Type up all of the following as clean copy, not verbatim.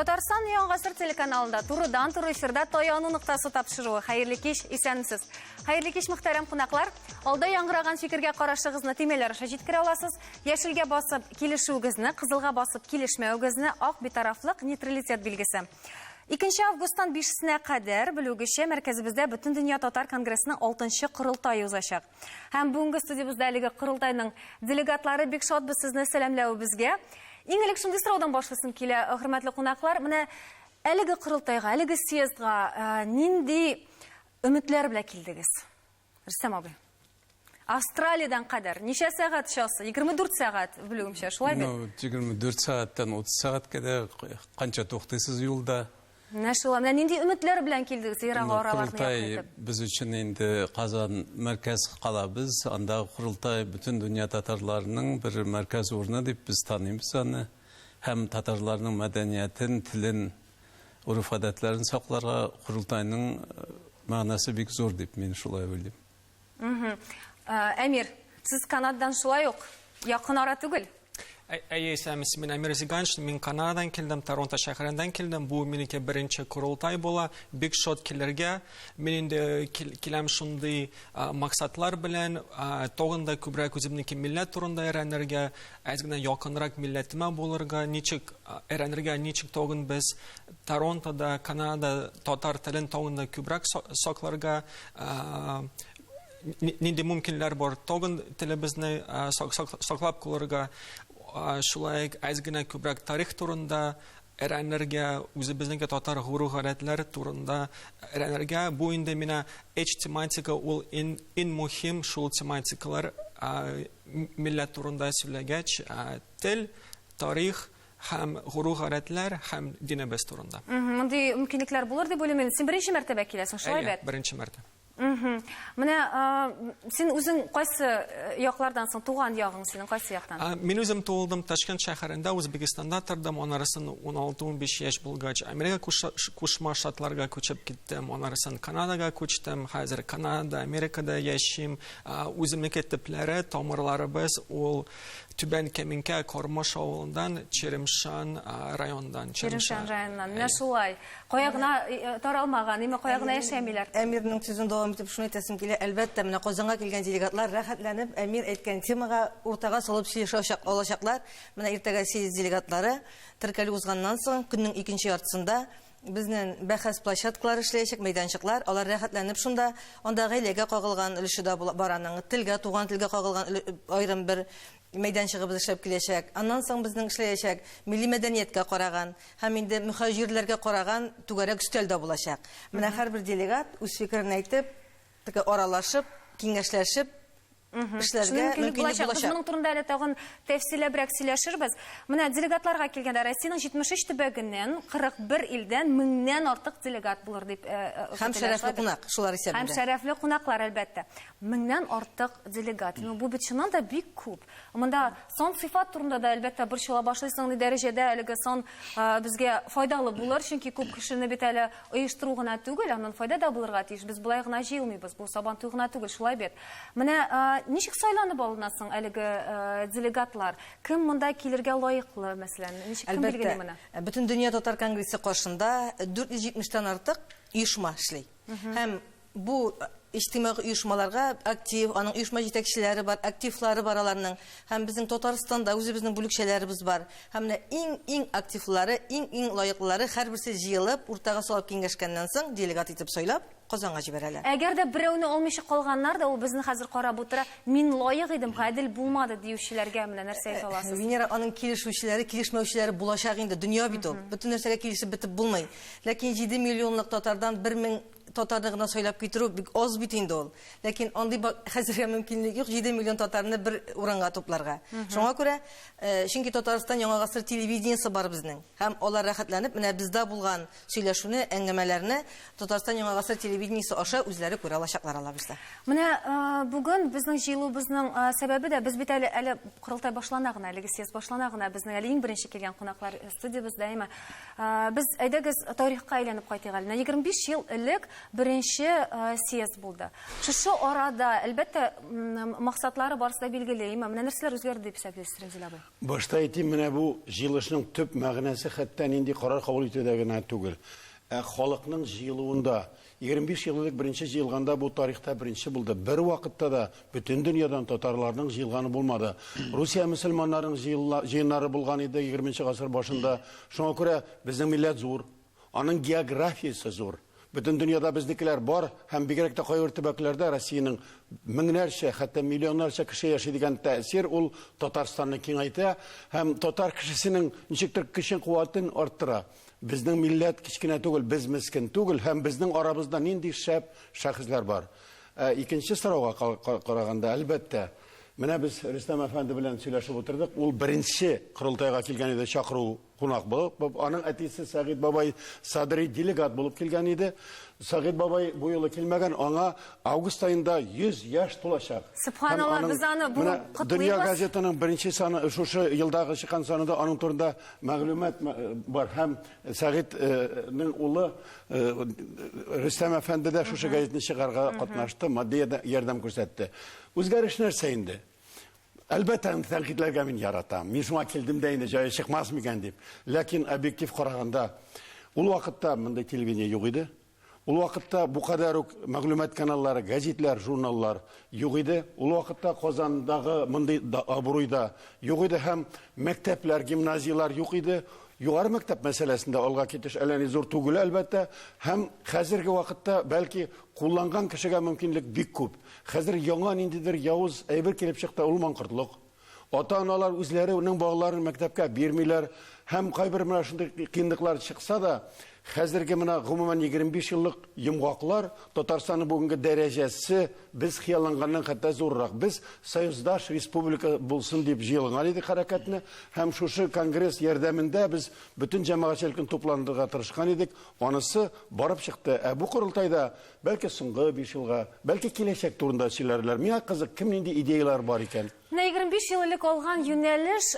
Татарстан Яңа Гасыр телеканалында турыдан-туры эфирда таяну нуктасы тапшыруы. Хәерле кич, исәнмесез. Хәерле кич, мөхтәрәм кунаклар. Алда яңгыраган фикергә карашыгызны тимәләр аша җиткерә аласыз. Яшелгә басып килешүегезне, кызылга басып килешмәүегезне ак битарафлык нейтралитет билгесе. 2 августтан 5-сенә кадәр белүгечә мәркәзебездә Бөтен дөнья татар конгрессының 6-нчы корылтайы узачак. Һәм бүгенге студиябызда әлеге корылтайның делегатлары бик шатбыз сезне сәламләүебезгә. Иң элек шундый сораудан башласым килә, хөрмәтле кунаклар. Менә әлеге корылтайга, әлеге съездга нинди өметләр белән килдегез? Рөстәм абый. Австралиядан кадәр ничә сәгать часы? 24 сәгать белүгемчә, шулай бит? 24 сәгатьтән 30 сәгатькә дә канча туктыйсыз юлда. Менә нинди өметләр белән килдегез ерак араларны Корылтай без өчен инде Казан мәркәз калабыз. Анда Корылтай бөтен дөнья татарларының бер мәркәз урыны дип без таныйбыз аны. Һәм татарларның мәдәниятен, телен, урыф-гадәтләрен сакларга Корылтайның мәгънәсе бик зур дип мин шулай уйлыйм. Әмир, сез Канададан шулай ук якын ара түгел? Әйе, сәмес, мен Әмир Зиганш, мен Канададан келдім, Торонто шәһәреннән келдім. Бу минеке беренче корылтай була. Бик шат килергә. Мен инде киләм шундый максатлар белән, тагында күбрәк үземнеке милләт турында өйрәнергә, әз генә якынрак милләтемә булырга, ничек өйрәнергә, ничек тагын без Торонтода, Канада татар телен тагында күбрәк сакларга, нинди мөмкинлекләр бар, тагын телебезне саклап калырга. Шулай әз генә күбрәк тарих турында өйрәнергә, үзебезнең татар гуру-гадәтләр турында өйрәнергә. Бу инде менә тематика ул ин мөһим шул тематикалар милләт турында сөйләгәч, тел, тарих һәм гуру-гадәтләр һәм динебез турында. Мондый мөмкинлекләр булыр дип уйлыйм. Син беренче мәртәбә киләсең, шулай бит? Беренче мәртәбә. Менә син үзең кайсы яклардан соң, туган ягың синең кайсы яктан? Мин үзем туылдым Ташкент шәһәрендә, Үзбекстанда тордым. Аннан 16-15 яшь булгач Америка Кушма Штатларга күчеп киттем. Аннан Канадага күчтем. Хәзер Канада, Америкада яшим. Үземнеке төпләре, тамырларыбыз ул Түбән Кәминкә Кормаш авылындан, Черемшан райондан. Черемшан районынан. Менә шулай. Каягына таралмаган, ниме каягына яшәмиләр. Әмирнең сүзен дәвам итеп шуны әйтәсем килә. Әлбәттә, менә Казанга килгән делегатлар рәхәтләнеп, Әмир әйткән темага уртага салып сөйләшә алачаклар. Менә иртәгә съезд делегатлары теркәлү узганнан соң, көннең 2нче яртысында безнең бәхәс площадкалары эшләячәк, мәйданчыклар, алар рәхәтләнеп шунда, анда гаиләгә кагылган өлеше дә бараның, телгә, туган телгә кагылган аерым бер мәйданчыгыбыз эшләп киләчәк. Аннан соң безнең эшләячәк милли мәдәнияткә караган һәм инде мөхаҗирләргә караган түгәрәк өстәл дә булачак. Менә һәрбер делегат үз фикерен әйтеп, аралашып, киңәшләшеп эшләргә мөмкинлек булачак. Без моның турында әле тагын тәфсилләбрәк сөйләшербез. Менә делегатларга килгәндә Россиянең 73 төбәгеннән 41 илдән 1000нән артык делегат булыр дип һәм шәрәфле кунак, шулар исәбендә. Һәм шәрәфле кунаклар әлбәттә. 1000нән артык делегат. Бу бит чыннан да бик күп. Монда сан сыйфат турында да әлбәттә борчыла башлыйсың дәрәҗәдә әлеге сан безгә файдалы булыр, чөнки күп кешене бит әле оештыру гына түгел, аннан файда да булырга тиеш. Без булай гына җыелмыйбыз, бу сабан туй гына түгел, шулай бит. Менә ничек сайланып алынасың әлеге делегатлар? Кем монда килергә лаеклы, мәсәлән? Ничек кем билгеле моны? Бөтен дөнья татар конгрессы каршында 470-тән артык оешма эшли. Һәм бу иҗтимагый оешмаларга актив, аның оешма җитәкчеләре бар, активлары бар аларның. Һәм безнең Татарстанда үзебезнең бүлекчәләребез бар. Һәм иң активлары, иң лаеклылары һәрберсе җыелып, уртага салып киңәшкәннән соң делегат итеп сайлап Казанга җибәрәләр. Әгәр дә берәүне алмыйча калганнар да, ул безне хәзер карап утыра, мин лаек идем, гадел булмады диючеләргә менә нәрсә әйтә аласыз? Венера аның килешүчеләре, килешмәүчеләре булачак инде, дөнья бит ул. Бөтен нәрсәгә килешеп бетеп булмый. Ләкин 7 миллионлык татардан 1000 татарны гына сайлап китерү бик аз бит инде ул. Ләкин андый хәзергә мөмкинлек юк 7 миллион татарны бер урынга тупларга. Шуңа күрә, чөнки Татарстан Яңа Гасыр телевидениесе бар безнең. Һәм алар рәхәтләнеп, менә бездә булган сөйләшүне, әңгәмәләрне Татарстан Яңа Гасыр телевидениесе аша үзләре күрә алачаклар алабызда. Менә бүген безнең җыелуыбызның сәбәбе дә без бит әле корылтай башлана гына, әлеге съезд башлана гына, безнең әле иң беренче килгән кунаклар студиябызда. Без әйдәгез тарихка әйләнеп кайтыйк әле. 25 ел элек бірінші съезд болды. Шушы арада, әлбәттә, мақсатлары барысы да билгеле. Менә нәрсәләр үзгәрде дип исәпләйсез, Рәзил абый? Башта әйтим, менә бу җыелышның төп мәгънәсе хәтта нинди карар кабул итүдә генә түгел. Халыкның җыелуында 25 еллык беренче җыелганда бу тарихта беренче булды. Бер вакытта да бөтен дөньядан татарларның җыелганы булмады. Русия мөселманнарының җыеннары булган иде 20 гасыр башында. Шуңа күрә безнең милләт зур, аның географиясе зур. Бөтен дөньяда безнекеләр бар, һәм бигрәк тә кайбер төбәкләрдә Россиянең меңнәрчә, хәтта миллионнарча кеше яши дигән тәэсир ул Татарстанны киңәйтә, һәм татар кешесенең ничектер көчен куәтен арттыра. Безнең милләт кичкенә түгел, без мескен түгел, һәм безнең арабызда нинди шәп шәхесләр бар. Икенче сорауга караганда, әлбәттә, менә без Рөстәм әфәнде белән сөйләшеп утырдык. Ул беренче курылтайга килгән иде, чакыру кунак булып, аның әтисе Сәгыйд бабай Садри делегат булып килгән иде. Сәгыйд бабай бу юлы килмәгән, аңа август айында 100 яшь тулачак. Субханалла, без аны бу котлыйбыз. Дөнья газетаның беренче саны, шушы елдагы чыккан санында аның турында мәгълүмат бар. Һәм Сәгыйднең улы Рөстәм әфәнде дә шушы газетны чыгарга катнашты, матди ярдәм күрсәтте. Үзгәреш нәрсә инде? Әлбәттә, тәнкыйтьләргә мин яратам. Мин шуңа килдем дә инде, җае чыкмас микән дип. Ләкин объектив караганда, ул вакытта мондай телевидение юк иде. Ул вакытта бу кадәр үк мәгълүмат каналлары, газетлар, журналлар юк иде. Ул вакытта Казандагы мондай абруйда юк иде, һәм мәктәпләр, гимназиялар юк иде. Югары мәктәп мәсьәләсендә алга китеш әле зур түгел, әлбәттә, һәм хәзерге вакытта бәлки кулланган кешегә мөмкинлек бик күп. Хәзер яңа ниндидер явыз әйбер килеп чыкты, ул маңкортлык. Ата-аналар үзләренең балаларын мәктәпкә бирмиләр, һәм кайбер менә шундый кыенлыклар чыкса да, хәзерге менә гомумән 25 еллык йомгаклар Татарстанның бүгенге дәрәҗәсе без хыялланганнан хәтта зуррак. Без союздаш республика булсын дип җыелган идек хәрәкәтне, һәм шушы конгресс ярдәмендә без бөтен җәмәгатьчелекне тупландырырга тырышкан идек. Анысы барып чыкты. Бу курылтайда бәлки соңгы 5 елга, бәлки киләчәк турында сөйләрләр. Миңа кызык, кем нинди идеялар бар икән? 25 ел элек алган юнәлеш,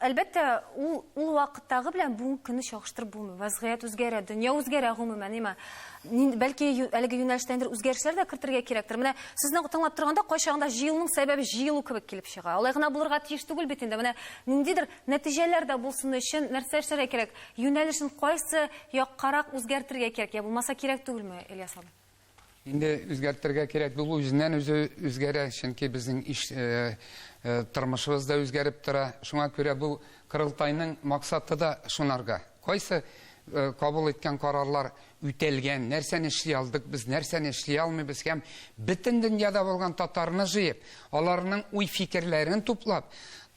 әлбәттә, ул вакыттагы белән бүгенге көнне чагыштырып булмый. Вазгыять үзгәрә, дөнья үзгәрә гомумән. Бәлки әлеге юнәлештән үзгәрешләр дә кертергә кирәктер. Менә сезне тыңлап торганда кайчагында җыелуның сәбәбе җыелу кебек килеп чыга. Алай гына булырга тиеш түгел бит инде. Менә ниндидер нәтиҗәләр дә булсын өчен нәрсә эшләргә кирәк? Юнәлешен кайсы яккарак үзгәртергә кирәк? Я булмаса кирәк түгелме, Ильяс абый? Инде үзгәртергә кирәк, бу үзеннән үзе үзгәрә, чөнки безнең тормышыбыз да үзгәреп тора. Шуңа күрә бу курылтайның максаты да шунарга. Кайсы кабул иткән карарлар үтәлгән, нәрсәне эшли алдык, без нәрсәне эшли алмыйбыз, һәм бөтен дөньяда булган татарны җыеп, аларның уй фикерләрен туплап,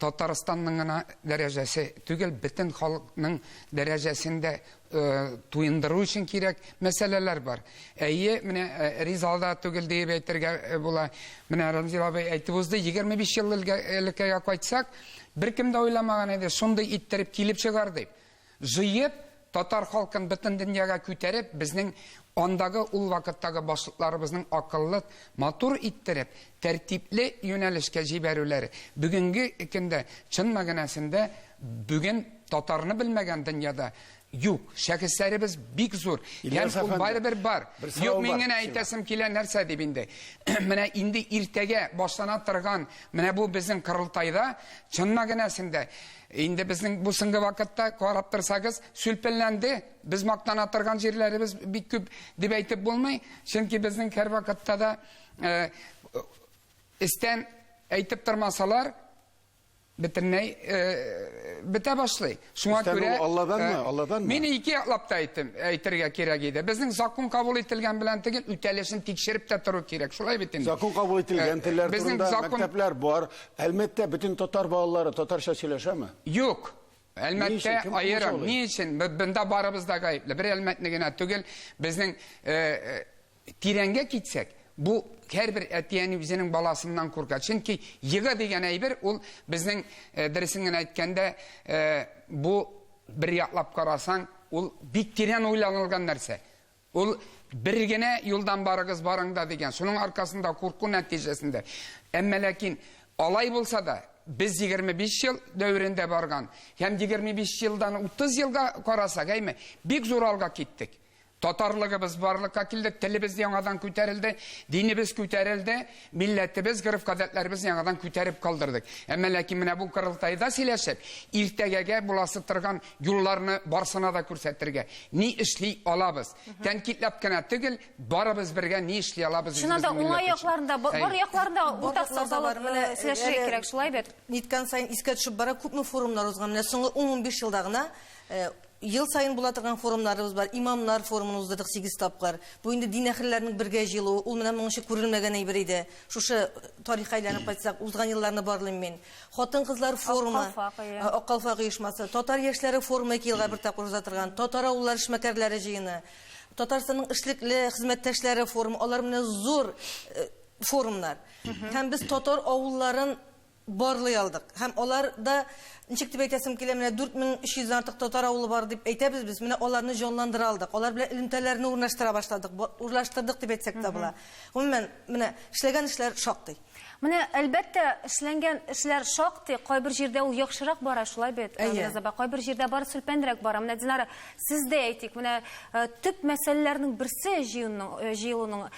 Татарстанның гына дәрәҗәсе түгел, бөтен халыкның дәрәҗәсендә туендыру өчен кирәк мәсьәләләр бар. Әйе, менә ризалда түгел дип әйтергә була. Менә Рәмзил абый әйтеп узды, 25 ел элеккә кайтсак, беркем дә уйламаган иде, шундый иттереп килеп чыгар дип. Җыеп, татар халкын бөтен дөньяга күтәреп, безнең андагы ул вакыттагы башлыкларыбызның акыллы, матур иттереп, тәртипле юнәлешкә җибәрүләре. Бүгенге көндә чын мәгънәсендә бүген татарны белмәгән дөньяда юк. Шәхесләребез бик зур. Ягъни ул барыбер бар. Юк, мин генә әйтәсем килә нәрсә дип инде. Менә инде иртәгә башлана торган, менә бу безнең курылтайда чын мәгънәсендә инде безнең бу соңгы вакытта карап торсагыз, сүлпелләнде. Без мактана торган җирләребез бик күп дип әйтеп булмый. Чөнки безнең һәр вакытта да истән әйтеп тормасалар, бөтенләй бетә башлый. Шуңа күрә Алладанмы? Мин ике яклап та әйтергә кирәк иде. Безнең закон кабул ителгән белән түгел, үтәлешен тикшереп тә тору кирәк. Шулай бит инде. Закон кабул ителгән телләр турында мәктәпләр бар. Әлбәттә, бөтен татар балалары татарча сөйләшәме? Юк. Әлбәттә, аерым. Ни өчен? Бында барыбыз да гаепле. Бер әлбәттә генә түгел, безнең тирәнгә китсәк, бу һәрбер әтияне үзенең баласыннан курка. Чөнки йыгы дигән әйбер, ул безнең дөресен генә әйткәндә, бу бер яклап карасаң, ул бик тирән уйланылган нәрсә. Ул бер генә юлдан барыгыз барыңда дигән. Шуның аркасында курку нәтиҗәсендә. Әмма ләкин алай булса да, biz 25 yıl dövründe bargan. Hem 25 yıldan 30 yılga karasак, bik zor alga gittik. Татарлыгыбыз барлыкка килде, телебез яңадан күтәрелде, динебез күтәрелде, милләтебез, гырыф-гадәтләребез яңадан күтәреп калдырдык. Әмма ләкин менә бу кырылтайда сөйләшеп, иртәгәгә буласы торган юлларны барсына да күрсәтергә. Ни эшли алабыз? Тәнкитләп кенә түгел, барыбыз бергә ни эшли алабыз? Шунда да уңай якларында, бар якларында уртак саклап сөйләшергә кирәк, шулай бит. Ниткән сайын искә төшеп бара, күпме форумнар узган. Менә соңгы 15 елда гына ел сайын була торган форумнарыбыз бар. Имамнар форумын уздырдык 8 тапкыр. Бу инде дин әһелләренең бергә җыелуы, ул менә моңчы күрелмәгән әйбер иде. Шушы тарихка әйләнеп кайтсак, узган елларны барлыйм мин. Хатын-кызлар форумы, Аккалфак оешмасы, татар яшьләре форумы 2 елга бер тапкыр уза торган, татар авыллар эшмәкәрләре җыены, Татарстанның эшлекле хезмәттәшләре форумы, алар менә зур форумнар. Һәм без татар авылларын барлый алдык. Һәм аларда ничек дип әйтәсем килә, менә 4300 артык татар авылы бар дип әйтәбез без. Менә аларны җанландыра алдык. Алар белән элемтәләрне урнаштыра башладык. Урлаштырдык дип әйтсәк тә була. Гомумән, менә эшләгән эшләр шактый. Менә әлбәттә эшләнгән эшләр шактый, кайбер җирдә ул яхшырак бара, шулай бит. Кайбер җирдә бары сүлпәнрәк бара. Менә Динара, сездә әйтик, менә төп мәсьәләләрнең берсе җыелуның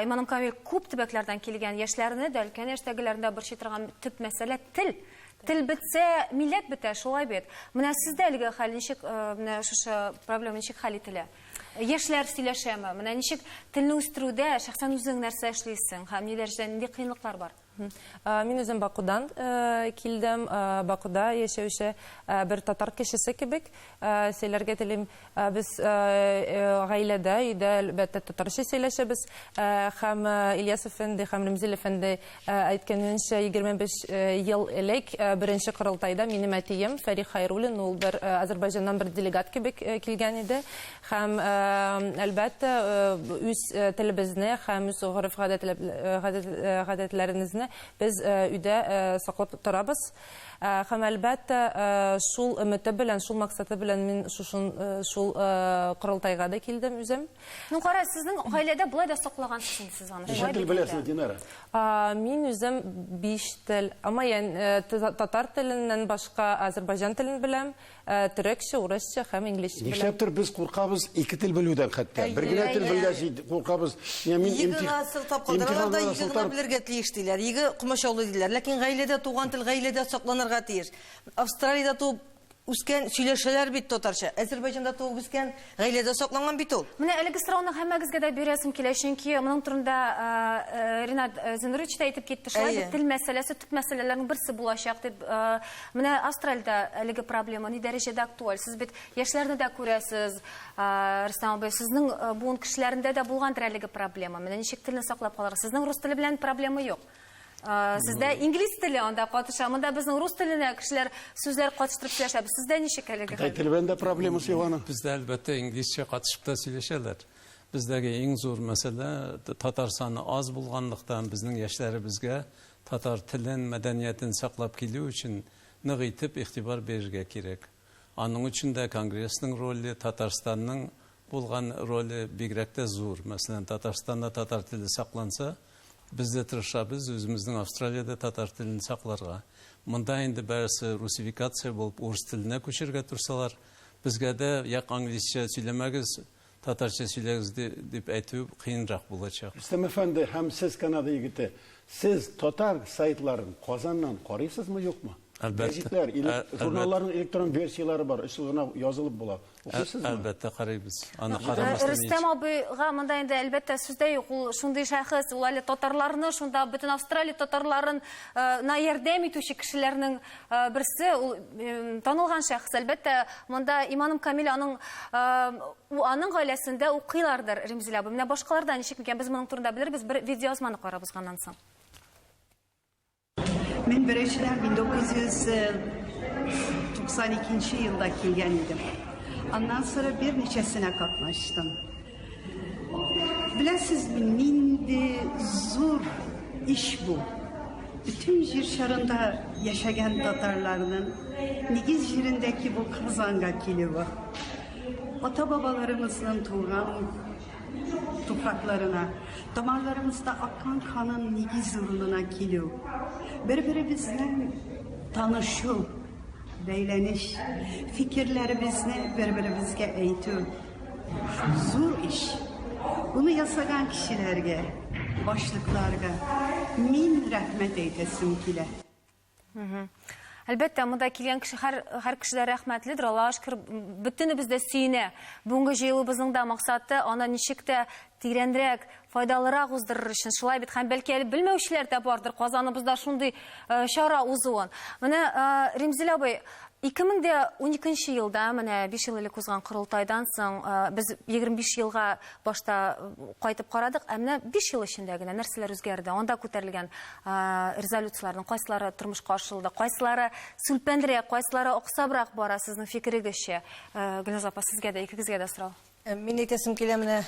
Иманым Камил күп төбәкләрдән килгән яшьләрне дә, өлкән яшьтәгеләрендә борчый торган төп мәсьәлә тел. Тел бетсә, милләт бетә, шулай бит. Менә сездә әлеге хәл ничек, менә шушы проблема ничек хәл ителә? Яшьләр сөйләшәме? Менә ничек телне үстерүдә шәхсән үзең нәрсә эшлисең? Һәм ни дәрәҗәдә нинди кыенлыклар бар? Мин үзем Бакудан килдем. Бакуда яшәүче бер татар кешесе кебек. Сөйләргә телим, без гаиләдә, өйдә әлбәттә татарча сөйләшәбез. Һәм Ильяс әфәнде, һәм Ремзил әфәнде әйткәнчә 25 ел элек беренче кырылтайда минем әтием Фәрих Хайруллин, ул бер Азәрбайҗаннан бер делегат кебек килгән иде. Һәм әлбәттә үз телебезне һәм үз гадәтләребезне biz üydə saklap turabız. Һәм әлбәттә шул өмете белән, шул максаты белән мин шул кырылтайга да килдем үзем. Ну, кара, сезнең гаиләдә булай да саклагансыз сез аны. Ничә тел беләсез, Динара? Мин үзем 5 тел, ama татар теленнән башка Азәрбайҗан телен беләм, төрекчә, урысча һәм инглизчә беләм. Нишләптер без куркабыз 2 тел белүдән хәтта. Бер генә тел белгәч куркабыз. Имтиханнарда белергә тиеш диләр. Иге кумачаулы диләр. Ләкин гаиләдә туган тел гаиләдә сакланырга тиеш. Австралиядә туып үскән сөйләшәләр бит татарча. Әзербайҗанда туып үскән гаиләдә сакланган бит ул. Менә әлеге сорауны һәммәгезгә дә бирәсем килә, чөнки моның турында Ринат Зинурович та әйтеп китте, шулай тел мәсьәләсе төп мәсьәләләрнең берсе булачак дип. Менә Австралиядә әлеге проблема ни дәрәҗәдә актуаль? Сез бит яшьләрне дә күрәсез. Рөстәм абый, сезнең буын кешеләрендә дә булгандыр әлеге проблема. Менә ничек телне саклап калырга? Сезнең рус теле белән проблема юк. Сездә инглиз теле анда катыша, монда безнең рус теленә кешеләр сүзләр катыштырып сөйләшә. Сездә ничек әлеге? Кытай теле белән дә проблемасы юк аны. Бездә әлбәттә инглизчә катышып та сөйләшәләр. Бездәге иң зур мәсьәлә татар саны аз булганлыктан безнең яшьләребезгә татар телен, мәдәниятен саклап килү өчен нык итеп игътибар бирергә кирәк. Аның өчен дә Конгрессның роле, Татарстанның булган роле бигрәк тә зур. Мәсәлән, Татарстанда татар теле сакланса, biz de tırışabız, özümüzün Австралияда татар тілін сақларға. Мында енді бәрісі русификация болып, орыс тіліне көшерге тұрсалар, бізге де яқ англисче сөйлемегіз, татарча сөйлегіз деп әйту қиынрақ болacak. Рөстәм әфәнде, һәм сез Канада егете, сез татар сайтларын Казаннан карыйсызмы, юкмы? Гәзитләр, журналларның электрон версиялары бар, үсүгенә язылып була. Укыйсызмы? Әлбәттә карыйбыз. Аны карамастан. Рөстәм абыйга монда инде әлбәттә сүздә юк, ул шундый шәхес, ул әле татарларны, шунда бөтен Австралия татарларын на ярдәм итүче кешеләрнең берсе, ул танылган шәхес. Әлбәттә, монда Иманым Камил аның гаиләсендә укыйлардыр, Ремзил абый. Менә башкаларда ничек икән, без моның турында белербез, бер видеоязманы карабыз ганнан соң. Ben Bereşler 1992 yılda kelgan edim. Ondan sonra bir neçesine katlaştım. Bilasizmi, nindi zor iş bu. Bütün yer şarında yaşayan Tatarlarının nigiz yerindeki bu kazanga kilivi. Ata babalarımızın tuğan topraklarına, damarlarımızda akan kanın nigiz ürününe kiliv. Birbirimizle tanışıp, beyleniş, fikirlerimizni birbirimizge eğitip, Zor iş. Bunu yasagan kişilerge, başlıklarga min rahmet eytesim kile. Әлбәттә, монда килгән кеше һәр кешедә рәхмәтледер. Аллаһка шөкер, бөтенебез дә сөенә. Бүгенге җыелуыбызның да максаты аны ничек тә тирәнрәк, файдалырак уздырыр өчен. Шулай бит, һәм бәлки әле белмәүчеләр дә бардыр. Казаныбызда шундый чара узуын. Менә Римзил абый, 2012 елда, менә 5 ел элек узган корылтайдан соң, без 25 елга башта кайтып карадык, ә менә 5 ел эчендә генә нәрсәләр үзгәрде. Анда күтәрелгән резолюцияләрнең кайсылары тормышка ашырылды, кайсылары сүлпәнрәк, кайсылары аксабрак бара сезнең фикерегезчә. Гөлназ апа, сезгә дә, икегезгә дә сорау. Мин әйтәсем килә, менә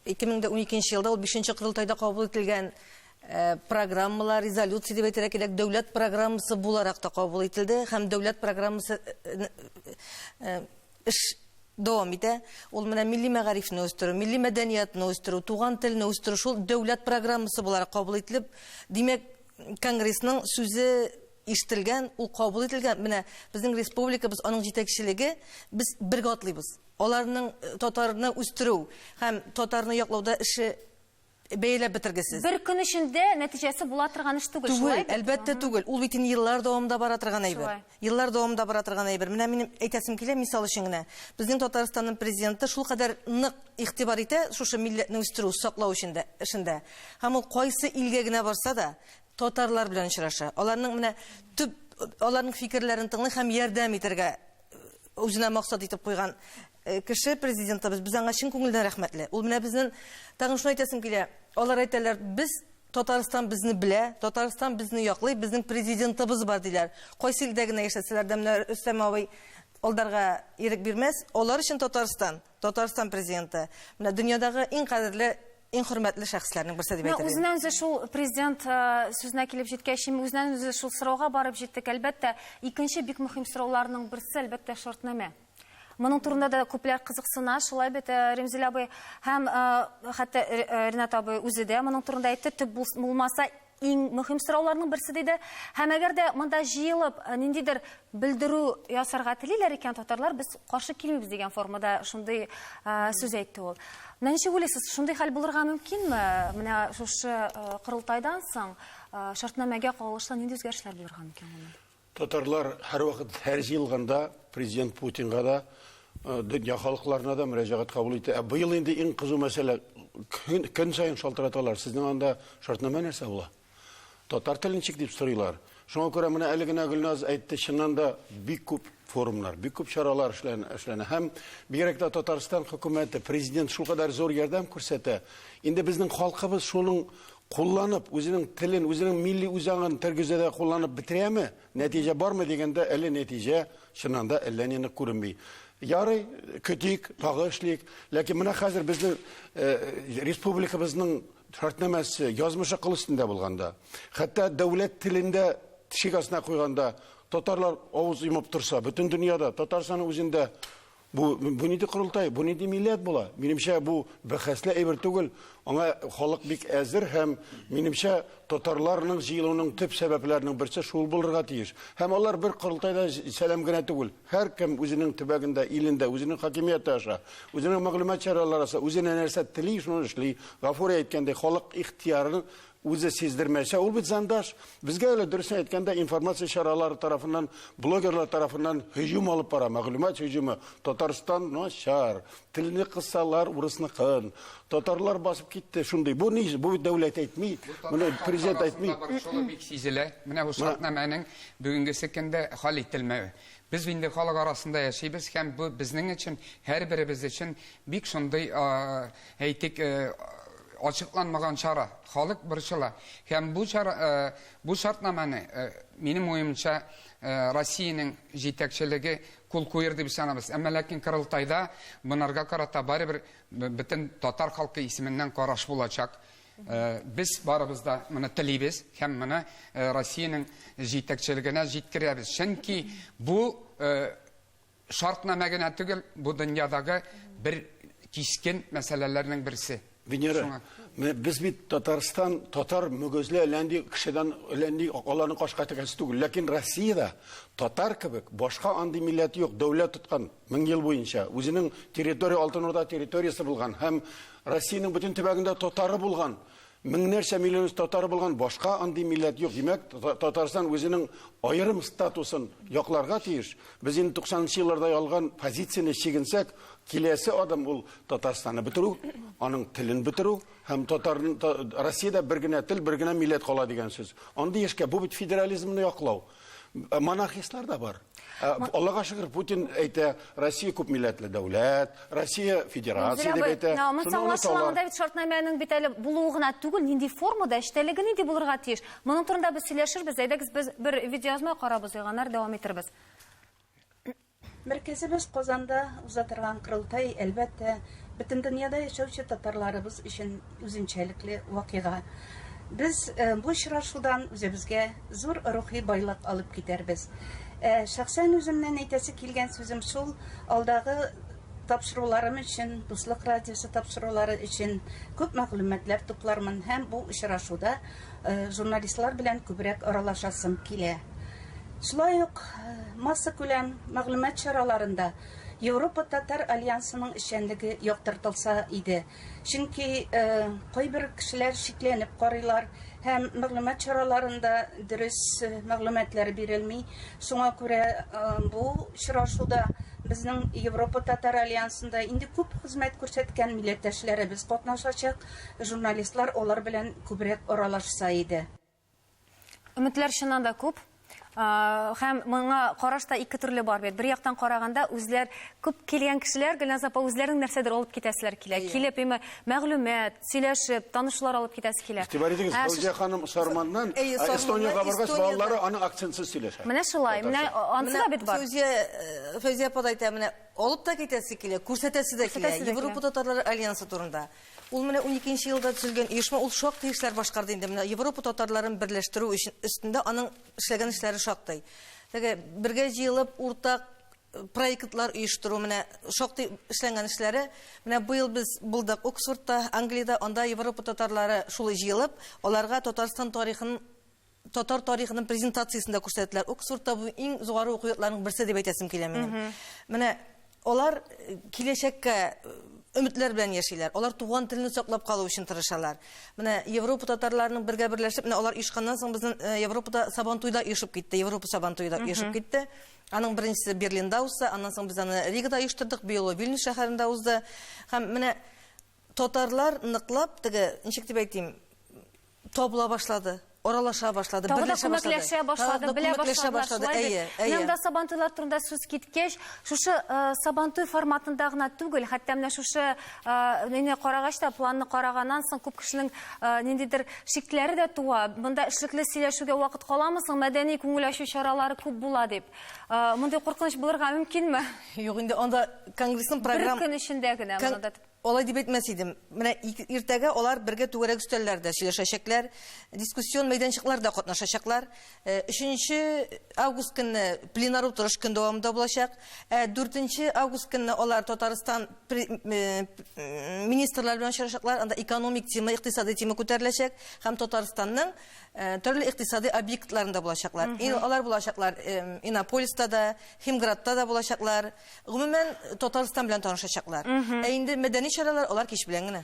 2012 елда ул 5-нче корылтайда кабул ителгән программалар, резолюция дип әйтергә кирәк, дәүләт программасы буларак та кабул ителде һәм дәүләт программасы эш дәвам итә. Ул менә милли мәгарифне үстерү, милли мәдәниятне үстерү, туган телне үстерү, шул дәүләт программасы буларак кабул ителеп, димәк, Конгрессның сүзе ишетелгән, ул кабул ителгән. Менә безнең республикабыз, аның җитәкчелеге, без бергә атлыйбыз. Аларның татарны үстерү һәм татарны яклауда эше бәйләп бетергесез. Бер көн эчендә нәтиҗәсе була торган эш түгел, шулай? Әлбәттә түгел. Ул бит еллар дәвамында бара торган әйбер. Еллар дәвамында бара торган әйбер. Менә минем әйтәсем килә, мисал өчен генә. Безнең Татарстанның президенты шул кадәр нык игътибар итә шушы милләтне үстерү, саклау эшендә. Һәм ул кайсы илгә генә барса да, татарлар белән очраша. Аларның менә төп аларның фикерләрен тыңлый һәм ярдәм итәргә үзенә максат итеп куйган кеше президентыбыз. Без аңа чын күңелдән рәхмәтле. Ул менә безнең тагын шуны әйтәсем килә. Алар әйтәләр, без Татарстан безне белә, Татарстан безне яклый, безнең президентыбыз бар диләр. Кайсы илдә генә яшәсәләр дә, менә Рөстәм абый алдарга ирек бирмәс. Алар өчен Татарстан президенты менә дөньядагы иң кадерле, иң хөрмәтле шәхесләрнең берсе дип әйтәләр. Үзеннән-үзе шул президент сүзенә килеп җиткәч, үзеннән-үзе шул сорауга барып җиттек. Әлбәттә, икенче бик мөһим сорауларның берсе әлбәттә шартнамә. Моның турында да күпләр кызыксына, шулай бит Римзил абый һәм хәтта Ринат абый үзе дә моның турында әйтте, төп булмаса иң мөһим сорауларның берсе диде. Һәм әгәр дә монда җыелып ниндидер белдерү ясарга телиләр икән татарлар, без каршы килмибез дигән формада шундый сүз әйтте ул. Ничек уйлыйсыз, шундый хәл булырга мөмкинме? Менә шушы корылтайдан соң шартнамәгә кагылышлы нинди үзгәрешләр булырга мөмкин? Татарлар һәрвакыт һәр җыелганда президент Путинга да дөнья халыкларына да мөрәҗәгать кабул итә. Быел инде иң кызу мәсьәлә, көн сайын шалтыраталар. Сезнең анда шартнама нәрсә була? Татар телен ничек дип сорыйлар. Шуңа күрә менә әле генә Гөлназ әйтте, чыннан да бик күп форумнар, бик күп чаралар эшләнә. Һәм бигрәк тә Татарстан хөкүмәте, президент шул кадәр зур ярдәм күрсәтә. Инде безнең халкыбыз шуның кулланып, үзенең телен, үзенең милли үзаңын тергезәдә кулланып бетерәме? Нәтиҗә бармы дигәндә, әле нәтиҗә чыннан да әллә нине күренми. Ярый, көтик, тагы эшлик, ләкин менә хәзер безнең республикабызның шартнамәсе язмышы кыл өстендә булганда, хәтта дәүләт телендә тишек астына куйганда, татарлар авыз йомып торса, бөтен дөньяда Татарстан үзендә бу нинди корылтай, бу нинди милләт була? Минемчә, бу бәхәсле әйбер түгел. Аңа халык бик әзер һәм минемчә татарларның җыелуының төп сәбәпләренең берсе шул булырга тиеш. Һәм алар бер корылтайда сәлам генә түгел. Һәр кем үзенең төбәгендә, илендә, үзенең хакимияте аша, үзенең мәгълүмат чаралары аша, үзенә нәрсә тели, шуны эшли. Гафур әйткәндәй, халык ихтиярын үзе сиздермәсә, ул бит зандаш. Безгә әле дөрес әйткәндә информация чаралары тарафыннан, блогерлар тарафыннан һөҗүм алып бара, мәгълүмат һөҗүме. Татарстан начар, телне кыссалар урысныкын. Татарлар басып китте, шундый. Бу ни? Бу дәүләт әйтми, моны президент әйтми. Шулай бик сизелә. Менә бу шартнамәнең бүгенге секендә хал ителмәве. Без инде халык арасында яшибез һәм бу безнең өчен, һәрберебез өчен бик шундый әйтик ачыкланмаган чара. Халык борчыла. Һәм бу шартнаманы минем уемча Россиянең җитәкчелеге кул куер дип санабыз. Әмма ләкин корылтайда монарга карата барыбер бөтен татар халкы исеменнән караш булачак. Без барыбыз да моны телибез һәм моны Россиянең җитәкчелегенә җиткерәбез. Чөнки бу шартнама генә түгел, бу дөньядагы бер кискен мәсьәләләрнең берсе. Венера, Biz бит Татарстан, татар мөгезле әлләнди кешедән әлләнди аларның кашка тегәсе түгел. Ләкин Россиядә татар кебек башка андый милләт юк. Дәүләт тоткан 1000 ел буенча үзенең территория Алтын Урда территориясе булган һәм Россиянең бөтен төбәгендә татары булган. Меңнәрчә миллион татары булган башка андый милләт юк. Димәк, Татарстан үзенең аерым статусын якларга тиеш. Без инде 90нчы елларда ялган позицияне чигенсәк, киләсе адым ул Татарстанны бетерү, аның телен бетерү һәм Россиядә бер генә тел, бер генә милләт кала дигән сүз. Андый эшкә бу бит федерализмны яклау. Монархистлар да бар. Аллага шөкер, Путин әйтә, Россия күп милләтле дәүләт, Россия федерация дип әйтә. Аңлашылганда бит шартнамәнең бит әле булуы гына түгел, нинди формада эштәлеге нинди булырга тиеш. Моның турында без сөйләшербез. Әйдәгез без бер видеоязма карабыз, яннар дәвам иттербез. Мәркәзебез Казанда узатырган кырылтай әлбәттә бөтен дөньяда яшәүче татарларыбыз өчен үзенчәлекле вакыйга. Biz bu очрашудан үзебезгә зур рухи байлык алып китәрбез. Шәхсән үземнән әйтәсе килгән сүзем шул, алдагы тапшыруларым өчен, дуслык радиосы тапшырулары өчен күп мәгълүматлар туплармын һәм бу очрашуда журналистлар белән күбрәк аралашасым килә. Шулай ук масса күләм мәгълүмат чараларында Европа Татар Альянсының эшчәнлеге яктыртылса иде. Чөнки кайбер кешеләр шикләнеп карыйлар һәм мәгълүмат чараларында дөрес мәгълүматлар бирелми. Шуңа күрә бу очрашуда безнең Европа Татар Альянсында инде күп хезмәт күрсәткән милләттәшләребез катнашачак, журналистлар алар белән күбрәк аралашса иде. Өметләр чыннан да күп. Һәм моңа карашта ике төрле бар бит. Бер яктан караганда үзләр күп килгән кешеләр Гөлназ апа үзләренең нәрсәдер алып китәселәр килә. Килеп мәгълүмат, сөйләшеп, танышулар алып китәсе килә. Игътибар итегез, Фәүзия ханым Сарманнан Эстониягә баргач балалары аның акцентсыз сөйләшә. Менә шулай, менә анысы да бит бар. Фәүзия апа әйтә, менә алып та китәсе килә, күрсәтәсе дә килә. Европа Татарлары Альянсы турында. Ул менә 12нче елда төзелгән оешма, ул шактый эшләр башкарды инде. Менә Европа татарларын берләштерү өчен өстендә аның эшләгән эшләре шактый. Теге бергә җыелып уртак проектлар оештыру, менә шактый эшләнгән эшләре. Менә бу ел без булдык Оксфордта, Англиядә, анда Европа татарлары шулай җыелып, аларга Татарстан тарихын татар тарихының презентациясында күрсәттеләр. Оксфордта бу иң югары уку йортларының берсе дип әйтәсем килә минем. Менә алар киләчәккә өметләр белән яшиләр. Алар туган телне саклап калу өчен тырышалар. Менә Европа татарларының бергә берләшеп, менә алар ишканнан соң безнең Европада Сабантуйда ишеп китте. Европа Сабантуйда ишеп китте. Аның беренчесе Берлинда узды, аннан соң без аны Ригада оештырдык, быел Вильнюс шәһәрендә узды. Һәм менә татарлар ныклап, теге, ничек дип әйтим, табыла башлады. Оралаша башлады, берләшә башлады, белә башлады. Менә да Сабантуйлар турында сүз киткәч, шушы Сабантуй форматында гына түгел, хәтта менә шушы нене карагач та планны караганнан соң күп кешенең ниндидер шикләре дә туа. Монда эшлекле сөйләшүгә вакыт каламы соң, мәдәни күңел ачу чаралары күп була дип. Монда куркыныч булырга мөмкинме? Юк, инде анда конгрессның программа бер көн эчендә генә монда. Олай дип әйтмәс идем. Менә иртәгә алар бергә түгәрәк өстәлләрдә сөйләшәчәкләр, дискуссион мәйданчыкларда катнашачаклар. 3 август көнне пленар утырыш көн дәвамында булачак. 4 август көнне алар Татарстан министрлар белән очрашачаклар. Анда экономик тема, икътисади тема күтәреләчәк һәм Татарстанның төрле икътисади объектларында булачаклар. Алар булачаклар Иннополиста да, Химградта да булачаклар. Гомумән Татарстан белән танышачаклар. Инде мәдәни чаралар алар кич белән генә.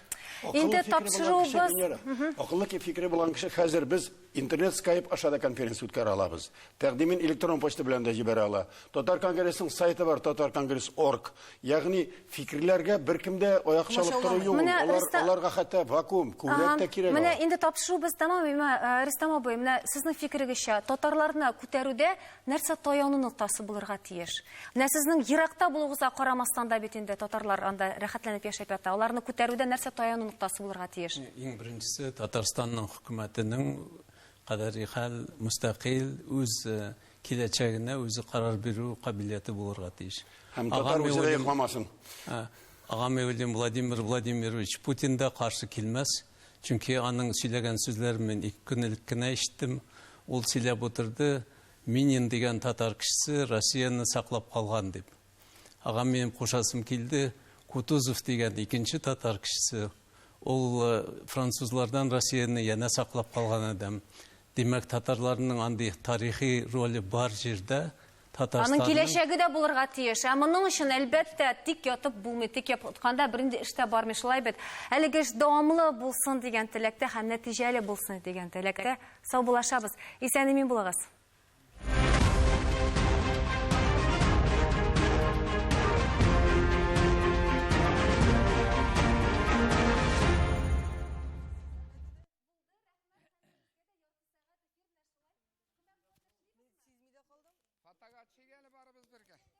Инде тапшырубыз. Акыллы фикере булган кеше хәзер без интернет Skype ашада конференция үткәрә алабыз. Тәкъдимен электрон почта белән дә җибәрә ала. Татар конгрессның сайты бар, tatarkongress.org. Ягъни фикерләргә беркемдә аяк чалып тору юк. Аларга хәтта вакуум, күбрәк тә кирәк. Менә инде тапшырубыз тамам, Рөстәм абый, менә сезнең фикерегезчә, татарларны күтәрүдә нәрсә таяну ноктасы булырга тиеш? Менә сезнең еракта булугызга карамастан да бит инде татарлар анда рәхәтләнеп яшәп ята. Аларны күтәрүдә нәрсә таяну ноктасы булырга тиеш? Иң беренчесе Татарстанның хөкүмәтенең кадәри хәл мустақил үз киләчәгенә үзе карар бирү кабилияте булырга тиеш. Һәм татар үзе йокламасын. Агам Владимир Владимирович Путин да каршы килмәс. Чөнки аның сөйләгән сүзләрен мен 2 көн элек кенә ишеттем. Ул сөйләп утырды, Минин дигән татар кешесе Россияны саклап калган дип. Агам минем кушасым килде, Кутузов дигән икенче татар кешесе Ул французлардан Россияны яна саклап калган адам. Демәк, татарларның андый тарихи роле бар җирдә. Аның киләчәге дә булырга тиеш. Ә моның өчен әлбәттә тик ятып булмый, тик ятканда бернинди эштә бармый шулай бит. Әлеге эш дәвамлы булсын дигән теләктә һәм нәтиҗәле булсын дигән теләктә сау булашабыз. Исән-имин булыгыз. Фотография барыбыз бергә.